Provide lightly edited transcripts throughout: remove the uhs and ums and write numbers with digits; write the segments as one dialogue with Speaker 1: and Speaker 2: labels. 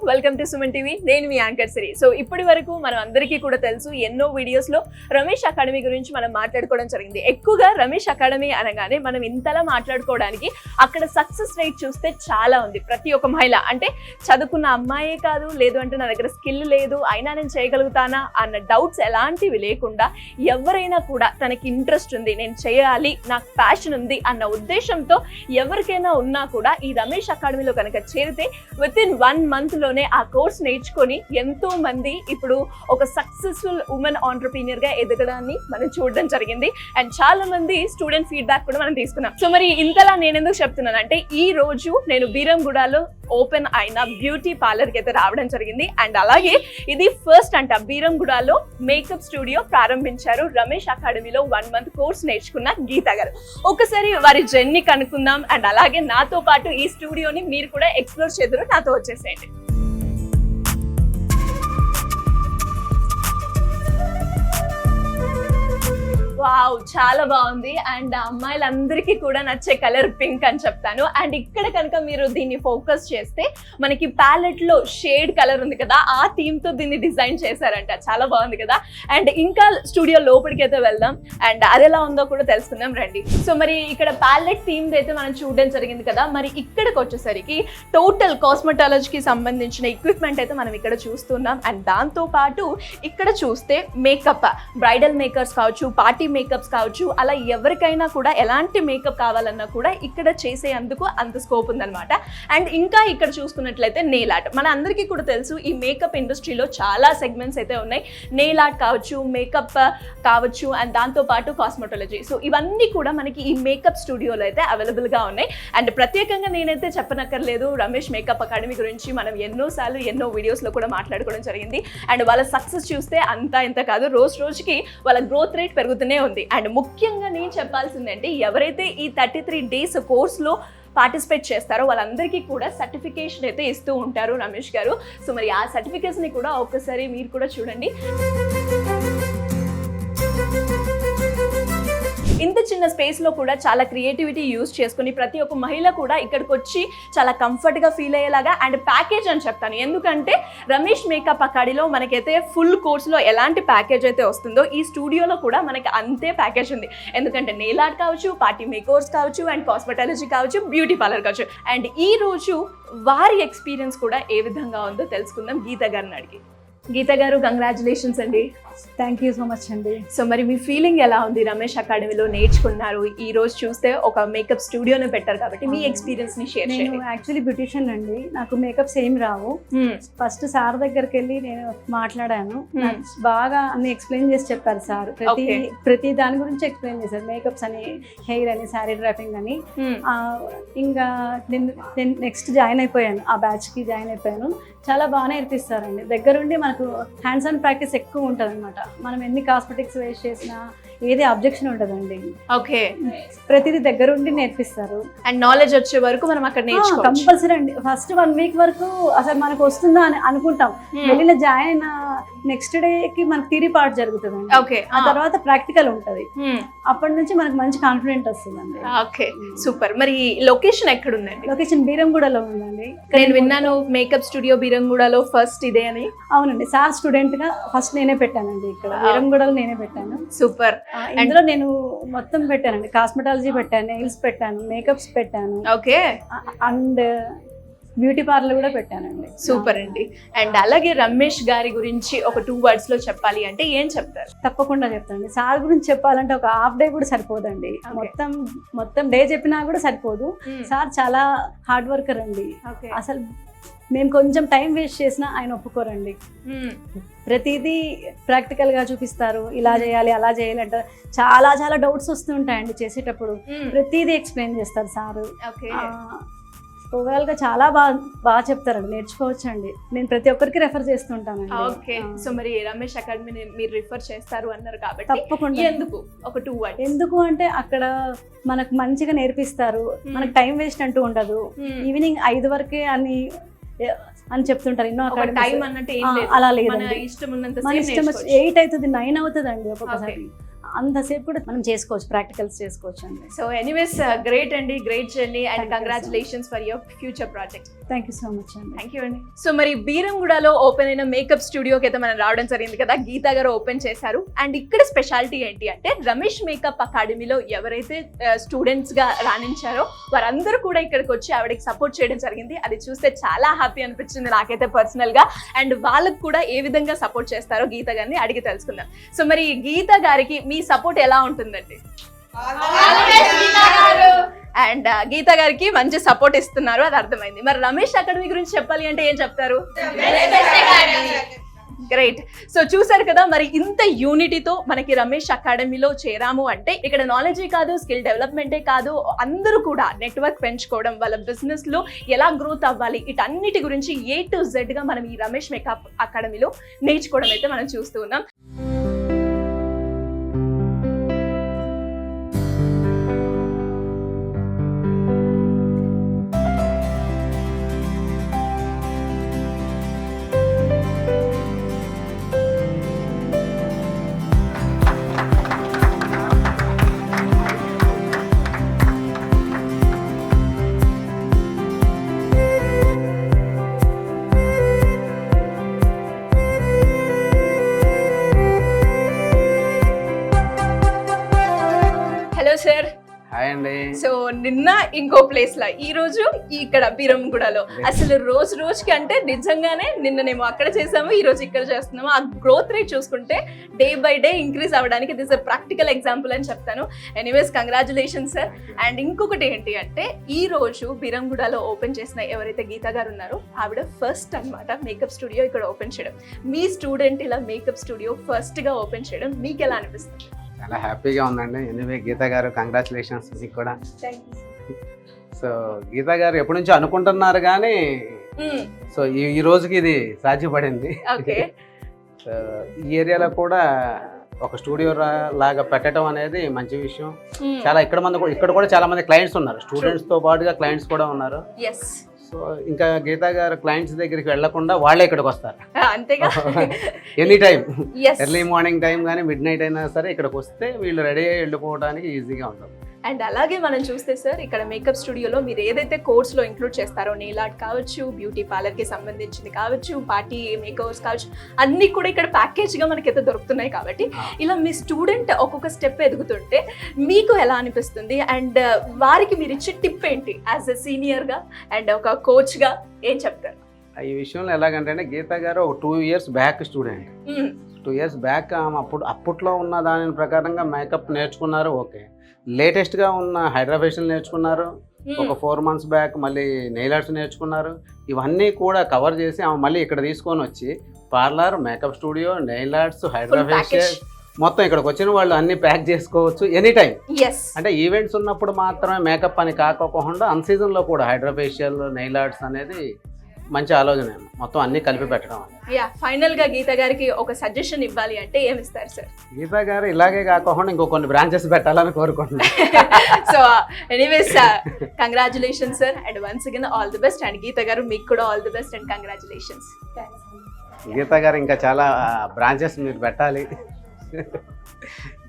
Speaker 1: Welcome to Suman TV. నేను మీ anchor సిరి. So ఇప్పటి వరకు మనం అందరికీ కూడా తెలుసు, ఎన్నో వీడియోస్ లో రమేష్ అకాడమీ గురించి మనం మాట్లాడుకోవడం జరిగింది. ఎక్కువగా రమేష్ అకాడమీ అనగానే మనం ఇంతలా మాట్లాడుకోవడానికి అక్కడ సక్సెస్ రేట్ చూస్తే చాలా ఉంది. ప్రతి ఒక్క మహిళ అంటే చదువుకున్న అమ్మాయే కాదు, లేదు అంటే నా దగ్గర స్కిల్ లేదు అయినా నేను చేయగలుగుతానా అన్న డౌట్స్ ఎలాంటివి లేకుండా ఎవరైనా కూడా తనకి ఇంట్రెస్ట్ ఉంది, నేను చేయాలి, నాకు ప్యాషన్ ఉంది అన్న ఉద్దేశంతో ఎవరికైనా ఉన్నా కూడా ఈ రమేష్ అకాడమీలో కనుక చేరితే విత్ ఇన్ 1 month లోనే ఆ కోర్స్ నేర్చుకొని ఎంతో మంది ఇప్పుడు ఒక సక్సెస్ఫుల్ ఉమెన్ ఆంటర్‌ప్రెన్యూర్ గా ఎదగడాన్ని మనం చూడడం జరిగింది. అండ్ చాలా మంది స్టూడెంట్ ఫీడ్బ్యాక్ కూడా మనం తీసుకున్నాం. సో మరి ఇంతలా నేను ఎందుకు చెప్తున్నాను అంటే, ఈ రోజు నేను బీరంగూడలో ఓపెన్ అయిన బ్యూటీ పార్లర్ కి అయితే రావడం జరిగింది. అండ్ అలాగే ఇది ఫస్ట్ అంట బీరంగూడలో మేకప్ స్టూడియో ప్రారంభించారు రమేష్ అకాడమీలో 1 month కోర్స్ నేర్చుకున్న గీత గారు. ఒకసారి వారి జర్నీ కనుక్కుందాం. అండ్ అలాగే నాతో పాటు ఈ స్టూడియోని మీరు కూడా ఎక్స్ప్లోర్ చేద్దరు, నాతో వచ్చేసేయండి. వావ్, చాలా బాగుంది. అండ్ అమ్మాయిలందరికీ కూడా నచ్చే కలర్ పింక్ అని చెప్తాను. అండ్ ఇక్కడ కనుక మీరు దీన్ని ఫోకస్ చేస్తే మనకి ప్యాలెట్ లో షేడ్ కలర్ ఉంది కదా, ఆ థీమ్ తో దీన్ని డిజైన్ చేశారంట. చాలా బాగుంది కదా. అండ్ ఇంకా స్టూడియో లోపలికి అయితే వెళ్దాం అండ్ అది ఎలా ఉందో కూడా తెలుసుకుందాం రండి. సో మరి ఇక్కడ ప్యాలెట్ థీమ్ అయితే మనం చూడడం జరిగింది కదా. మరి ఇక్కడికి వచ్చేసరికి టోటల్ కాస్మెటాలజీకి సంబంధించిన ఎక్విప్మెంట్ అయితే మనం ఇక్కడ చూస్తున్నాం. అండ్ దాంతో పాటు ఇక్కడ చూస్తే మేకప్, బ్రైడల్ మేకర్స్ కావచ్చు, పార్టీ మేకప్స్ కావచ్చు, అలా ఎవరికైనా కూడా ఎలాంటి మేకప్ కావాలన్నా కూడా ఇక్కడ చేసేందుకు అంత స్కోప్ ఉందన్నమాట. అండ్ ఇంకా ఇక్కడ చూసుకున్నట్లయితే నెయిల్ ఆర్ట్. మన అందరికీ కూడా తెలుసు ఈ మేకప్ ఇండస్ట్రీలో చాలా సెగ్మెంట్స్ అయితే ఉన్నాయి. నెయిల్ ఆర్ట్ కావచ్చు, మేకప్ కావచ్చు, అండ్ దాంతో పాటు కాస్మెటాలజీ. సో ఇవన్నీ కూడా మనకి ఈ మేకప్ స్టూడియోలో అయితే అవైలబుల్గా ఉన్నాయి. అండ్ ప్రత్యేకంగా నేనైతే చెప్పనక్కర్లేదు, రమేష్ మేకప్ అకాడమీ గురించి మనం ఎన్నోసార్లు ఎన్నో వీడియోస్లో కూడా మాట్లాడుకోవడం జరిగింది. అండ్ వాళ్ళ సక్సెస్ చూస్తే అంతా ఇంత కాదు, రోజు రోజుకి వాళ్ళ గ్రోత్ రేట్ పెరుగుతూనే ఉంది. అండ్ ముఖ్యంగా నేను చెప్పాల్సిందంటే, ఎవరైతే ఈ 33 days కోర్స్లో పార్టిసిపేట్ చేస్తారో వాళ్ళందరికీ కూడా సర్టిఫికేషన్ అయితే ఇస్తూ ఉంటారు రమేష్ గారు. సో మరి ఆ సర్టిఫికేట్స్ని కూడా ఒక్కసారి మీరు కూడా చూడండి. ఇంత చిన్న స్పేస్లో కూడా చాలా క్రియేటివిటీ యూజ్ చేసుకుని ప్రతి ఒక్క మహిళ కూడా ఇక్కడికి వచ్చి చాలా కంఫర్ట్గా ఫీల్ అయ్యేలాగా అండ్ ప్యాకేజ్ అని చెప్తాను. ఎందుకంటే రమేష్ మేకప్ అకాడమీలో మనకైతే ఫుల్ కోర్స్లో ఎలాంటి ప్యాకేజ్ అయితే వస్తుందో ఈ స్టూడియోలో కూడా మనకి అంతే ప్యాకేజ్ ఉంది. ఎందుకంటే నెయిల్ ఆర్ట్ కావచ్చు, పార్టీ మేకర్స్ కావచ్చు, అండ్ కాస్మెటాలజీ కావచ్చు, బ్యూటీ పార్లర్ కావచ్చు. అండ్ ఈ రోజు వారి ఎక్స్పీరియన్స్ కూడా ఏ విధంగా ఉందో తెలుసుకుందాం గీత గారిని అడిగి. గీత గారు, కంగ్రాచులేషన్స్ అండి.
Speaker 2: థ్యాంక్ యూ సో మచ్ అండి.
Speaker 1: సో మరి మీ ఫీలింగ్ ఎలా ఉంది? రమేష్ అకాడమీలో నేర్చుకున్నారు, ఈ రోజు చూస్తే ఒక మేకప్ స్టూడియోనే పెట్టారు కాబట్టి మీ ఎక్స్పీరియన్స్ ని షేర్ చేయండి.
Speaker 2: నేను యాక్చువల్లీ బ్యూటిషియన్ అండి, నాకు మేకప్స్ ఏం రావు. ఫస్ట్ సార్ దగ్గరికి వెళ్ళి నేను మాట్లాడాను, బాగా అన్ని ఎక్స్ప్లెయిన్ చేసి చెప్పారు సార్. ప్రతి దాని గురించి ఎక్స్ప్లెయిన్ చేశారు, మేకప్స్ అని, హెయిర్ అని, శారీ డ్రాపింగ్ అని. ఇంకా నేను నెక్స్ట్ జాయిన్ అయిపోయాను, ఆ బ్యాచ్ కి జాయిన్ అయిపోయాను. చాలా బాగా నేర్పిస్తారండి, దగ్గరుండి మనకు హ్యాండ్స్ ఆన్ ప్రాక్టీస్ ఎక్కువ ఉంటుంది అనమాట. మనం ఎన్ని కాస్మెటిక్స్ వేస్ట్ చేసినా ఏది అబ్జెక్షన్ ఉండదండి.
Speaker 1: ఓకే,
Speaker 2: ప్రతిదీ దగ్గరుండి నేర్పిస్తారు.
Speaker 1: అండ్ నాలెడ్జ్ వచ్చే వరకు మనం అక్కడ నేర్చుకోవచ్చు.
Speaker 2: కంపల్సరీ అండి. ఫస్ట్ 1 week వరకు అసలు మనకు వస్తుందా అని అనుకుంటాం, వెళ్ళిన జాయిన్ అయిన నెక్స్ట్ డేకి మనకు థియరీ పార్ట్ జరుగుతుందండి.
Speaker 1: ఓకే,
Speaker 2: ఆ తర్వాత ప్రాక్టికల్ ఉంటది. అప్పటి నుంచి మనకు మంచి కాన్ఫిడెంట్ వస్తుందండి.
Speaker 1: Okay, super. మరి లొకేషన్ ఎక్కడ ఉందండి?
Speaker 2: లొకేషన్ బీరంగూడలో ఉందండి.
Speaker 1: నేను విన్నాను మేకప్ స్టూడియో బీరంగూడలో ఫస్ట్ ఇదే అని.
Speaker 2: అవునండి, సార్ స్టూడెంట్ గా ఫస్ట్ నేనే పెట్టానండి, ఇక్కడ బీరంగూడలో నేనే పెట్టాను.
Speaker 1: సూపర్.
Speaker 2: ఇందులో నేను మొత్తం పెట్టానండి, కాస్మెటాలజీ పెట్టాను, నెయిల్స్ పెట్టాను, మేకప్స్ పెట్టాను,
Speaker 1: ఓకే,
Speaker 2: అండ్ బ్యూటీ పార్లర్ కూడా పెట్టానండి.
Speaker 1: సూపర్ అండి. అండ్ అలాగే రమేష్ గారి గురించి ఒక 2 words లో చెప్పాలి అంటే ఏం చెప్తారు?
Speaker 2: తప్పకుండా చెప్తానండి. సార్ గురించి చెప్పాలంటే ఒక హాఫ్ డే కూడా సరిపోదండి, మొత్తం డే చెప్పినా కూడా సరిపోదు. సార్ చాలా హార్డ్ వర్కర్ అండి. అసలు మేము కొంచెం టైం వేస్ట్ చేసినా ఆయన ఒప్పుకోరండి. ప్రతిదీ ప్రాక్టికల్ గా చూపిస్తారు, ఇలా చేయాలి అలా చేయాలి అంటే. చాలా చాలా డౌట్స్ వస్తుంటాయండి చేసేటప్పుడు, ప్రతిదీ ఎక్స్ప్లెయిన్ చేస్తారు సారు. ఓవరాల్ గా చాలా బాగా చెప్తారండి, నేర్చుకోవచ్చు అండి. నేను ప్రతి ఒక్కరికి రెఫర్ చేస్తుంటానండి.
Speaker 1: ఓకే, సో మరి రమేష్ అకాడమీని మీరు రిఫర్ చేస్తారు అన్నారు కాబట్టి
Speaker 2: తప్పకుండా.
Speaker 1: ఎందుకు ఒక 2 words?
Speaker 2: ఎందుకు అంటే అక్కడ మనకు మంచిగా నేర్పిస్తారు, మనకు టైం వేస్ట్ అంటూ ఉండదు. ఈవినింగ్ 5 వరకే అని చెప్తుంటారు. ఎన్నో
Speaker 1: టైం అన్నట్టు
Speaker 2: అలా లేదు,
Speaker 1: మన ఇష్టం ఉన్నంత
Speaker 2: 8 అవుతుంది 9 అవుతుంది అండి ఒక్కొక్కసారి. అంతసేపు కూడా మనం చేసుకోవచ్చు, ప్రాక్టికల్స్ చేసుకోవచ్చు అండి.
Speaker 1: సో ఎనీవేస్ గ్రేట్ అండి, great journey and congratulations for your future project.
Speaker 2: Thank you so much అండి.
Speaker 1: థ్యాంక్ యూ అండి. సో మరి బీరంగూడలో ఓపెన్ అయిన మేకప్ స్టూడియోకి అయితే మనం రావడం జరిగింది కదా, గీతా గారు ఓపెన్ చేశారు. అండ్ ఇక్కడ స్పెషాలిటీ ఏంటి అంటే రమేష్ మేకప్ అకాడమీలో ఎవరైతే స్టూడెంట్స్ గా రాణించారో వారందరూ కూడా ఇక్కడికి వచ్చి ఆవిడకి సపోర్ట్ చేయడం జరిగింది. అది చూస్తే చాలా హ్యాపీ అనిపించింది నాకైతే పర్సనల్ గా. అండ్ వాళ్ళకు కూడా ఏ విధంగా సపోర్ట్ చేస్తారో గీత గారిని అడిగి తెలుసుకుందాం. సో మరి గీత గారికి మీ సపోర్ట్ ఎలా ఉంటుందండి? అండ్ గీత గారికి మంచి సపోర్ట్ ఇస్తున్నారు, అది అర్థమైంది. మరి రమేష్ అకాడమీ గురించి చెప్పాలి అంటే ఏం చెప్తారు? గ్రేట్. సో చూసారు కదా, మరి ఇంత యూనిటీతో మనకి రమేష్ అకాడమీలో చేరాము అంటే ఇక్కడ నాలెడ్జే కాదు, స్కిల్ డెవలప్మెంటే కాదు, అందరూ కూడా నెట్వర్క్ పెంచుకోవడం, వాళ్ళ బిజినెస్ లో ఎలా గ్రోత్ అవ్వాలి, వీటన్నిటి గురించి A to Z గా మనం ఈ రమేష్ మేకప్ అకాడమీలో నేర్చుకోవడం అయితే మనం చూస్తూ ఉన్నాం. సార్
Speaker 3: హాయ్ అండి.
Speaker 1: సో నిన్న ఇంకో ప్లేస్ లో, ఈ రోజు ఇక్కడ బీరంగూడలో. అసలు రోజు రోజుకి అంటే నిజంగానే నిన్ననేమో అక్కడ చేసాము, ఈ రోజు ఇక్కడ చేస్తున్నాము. ఆ గ్రోత్ రేట్ చూసుకుంటే డే బై డే ఇంక్రీజ్ అవ్వడానికి దిస్ అ ప్రాక్టికల్ ఎగ్జాంపుల్ అని చెప్తాను. Anyways congratulations sir. అండ్ ఇంకొకటి ఏంటి అంటే ఈ రోజు బీరంగూడలో ఓపెన్ చేసిన ఎవరైతే గీతా గారు ఉన్నారో ఆవిడ ఫస్ట్ అన్నమాట మేకప్ స్టూడియో ఇక్కడ ఓపెన్ చేయడం. మీ స్టూడెంట్ ఇలా మేకప్ స్టూడియో ఫస్ట్ గా ఓపెన్ చేయడం మీకు ఎలా అనిపిస్తుంది?
Speaker 3: చాలా హ్యాపీగా ఉందండి. ఎనీవే గీతా గారు కంగ్రాచులేషన్స్ మీకు కూడా. సో గీతా గారు ఎప్పటి నుంచో అనుకుంటున్నారు కానీ సో ఈ రోజుకి ఇది సాధ్యపడింది. సో ఈ ఏరియాలో కూడా ఒక స్టూడియో లాగా పెట్టడం అనేది మంచి విషయం. చాలా ఇక్కడ కూడా చాలా మంది క్లయింట్స్ ఉన్నారు, స్టూడెంట్స్ తో పాటుగా క్లయింట్స్ కూడా ఉన్నారు. సో ఇంకా గీతా గారు క్లయింట్స్ దగ్గరికి వెళ్లకుండా వాళ్ళే ఇక్కడికి వస్తారు.
Speaker 1: అంతేగా,
Speaker 3: any time, early morning time కానీ మిడ్ నైట్ అయినా సరే ఇక్కడికి వస్తే వీళ్ళు రెడీ అయ్యి వెళ్ళిపోవడానికి ఈజీగా ఉంటుంది.
Speaker 1: అండ్ అలాగే మనం చూస్తే సార్ ఇక్కడ మేకప్ స్టూడియోలో మీరు ఏదైతే కోర్స్లో ఇంక్లూడ్ చేస్తారో, నెయిల్ ఆర్ట్ కావచ్చు, బ్యూటీ పార్లర్కి సంబంధించింది కావచ్చు, పార్టీ మేకవర్స్ కావచ్చు, అన్నీ కూడా ఇక్కడ ప్యాకేజ్గా మనకైతే దొరుకుతున్నాయి. కాబట్టి ఇలా మీ స్టూడెంట్ ఒక్కొక్క స్టెప్ ఎదుగుతుంటే మీకు ఎలా అనిపిస్తుంది? అండ్ వారికి మీరు ఇచ్చే టిప్ ఏంటి యాజ్ ఎ సీనియర్గా అండ్ ఒక కోచ్గా ఏం చెప్తారు?
Speaker 3: ఈ విషయంలో ఎలాగంటే గీతా గారు ఒక 2 years back student. 2 years back అప్పట్లో ఉన్న దాని ప్రకారంగా మేకప్ నేర్చుకున్నారు. ఓకే, లేటెస్ట్గా ఉన్న హైడ్రా ఫేషియల్ నేర్చుకున్నారు. ఒక 4 months బ్యాక్ మళ్ళీ నెయిల్ ఆర్ట్స్ నేర్చుకున్నారు. ఇవన్నీ కూడా కవర్ చేసి ఆమె మళ్ళీ ఇక్కడ తీసుకొని వచ్చి parlour, makeup studio, nail arts, hydra facial మొత్తం ఇక్కడికి వచ్చిన వాళ్ళు అన్ని ప్యాక్ చేసుకోవచ్చు ఎనీ టైం. అంటే ఈవెంట్స్ ఉన్నప్పుడు మాత్రమే మేకప్ అని కాకోకుండా అన్ సీజన్లో కూడా హైడ్రా ఫేషియల్, నెయిల్ ఆర్ట్స్ అనేది మంచి ఆలోచన, మొత్తం అన్ని కలిపి పెట్టడం.
Speaker 1: ఫైనల్ గా గీతా గారికి ఒక సజెషన్ ఇవ్వాలి అంటే ఏమి ఇస్తారు సార్?
Speaker 3: గీతా గారు ఇలాగే కాకుండా ఇంకో కొన్ని బ్రాంచెస్ పెట్టాలని కోరుకుంటున్నాను.
Speaker 1: So anyways congratulations sir and once again all the best. And Geetha garu మీకు కూడా all the best and congratulations.
Speaker 3: Geetha garu ఇంకా చాలా బ్రాంచెస్ మీరు పెట్టాలి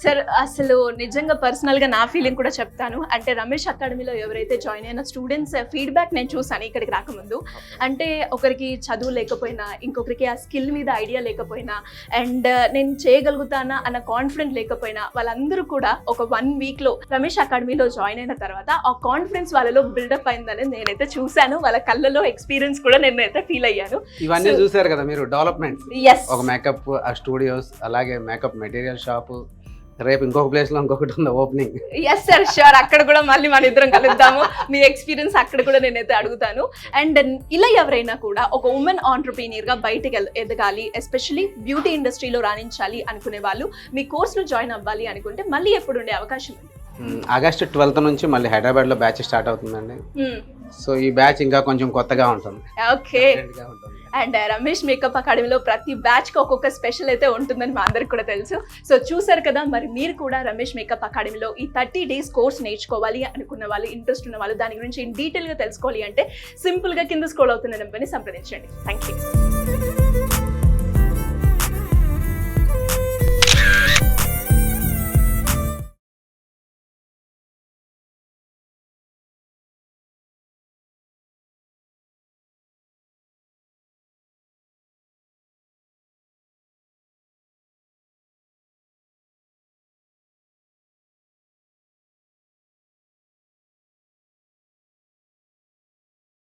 Speaker 1: సార్. అసలు నిజంగా పర్సనల్గా నా ఫీలింగ్ కూడా చెప్తాను. అంటే రమేష్ అకాడమీలో ఎవరైతే జాయిన్ అయిన స్టూడెంట్స్ ఫీడ్బ్యాక్ నేను చూసాను ఇక్కడికి రాకముందు. అంటే ఒకరికి చదువు లేకపోయినా, ఇంకొకరికి ఆ స్కిల్ మీద ఐడియా లేకపోయినా, అండ్ నేను చేయగలుగుతానా అన్న కాన్ఫిడెంట్ లేకపోయినా, వాళ్ళందరూ కూడా ఒక 1 weekలో రమేష్ అకాడమీలో జాయిన్ అయిన తర్వాత ఆ కాన్ఫిడెన్స్ వాళ్ళలో బిల్డప్ అయిందని నేనైతే చూశాను. వాళ్ళ కళ్ళలో ఎక్స్పీరియన్స్ కూడా నేనైతే ఫీల్ అయ్యాను.
Speaker 3: ఇవన్నీ చూసారు కదా మీరు, డెవలప్మెంట్, ఒక మేకప్ స్టూడియోస్, అలాగే మేకప్ మెటీరియల్ షాపు, రేపు ఇంకొక ప్లేస్ లో ఇంకొకటి ఉంది ఓపెనింగ్.
Speaker 1: Yes sir, sure. అక్కడ కూడా మళ్ళీ మన ఇద్దరం కలుద్దాము. మీ ఎక్స్పీరియన్స్ అక్కడ కూడా నేనైతే అడుగుతాను. అండ్ ఇలా ఎవరైనా కూడా ఒక ఉమెన్ ఆంటర్ప్రీనియర్ గా బయటకు ఎదగాలి, ఎస్పెషల్లీ బ్యూటీ ఇండస్ట్రీలో రాణించాలి అనుకునే వాళ్ళు మీ కోర్సులో జాయిన్ అవ్వాలి అనుకుంటే మళ్ళీ ఎప్పుడు ఉండే అవకాశం ఉంది?
Speaker 3: ఆగస్ట్ 12th నుంచి మళ్ళీ హైదరాబాద్ లో బ్యాచ్ స్టార్ట్ అవుతుందండి. సో ఈ బ్యాచ్ ఇంకా కొంచెం కొత్తగా ఉంటుంది.
Speaker 1: ఓకే. అండ్ రమేష్ మేకప్ అకాడమీలో ప్రతి బ్యాచ్ కి ఒక్కొక్క స్పెషల్ అయితే ఉంటుందని మా అందరికి కూడా తెలుసు. సో చూసారు కదా, మరి మీరు కూడా రమేష్ మేకప్ అకాడమీలో ఈ 30 days కోర్స్ నేర్చుకోవాలి అనుకున్న వాళ్ళు, ఇంట్రెస్ట్ ఉన్న వాళ్ళు, దాని గురించి ఇన్ డీటెయిల్ గా తెలుసుకోవాలి అంటే సింపుల్ గా కింద స్క్రోల్ అవుతున్న నెంబర్ని సంప్రదించండి. Thank you.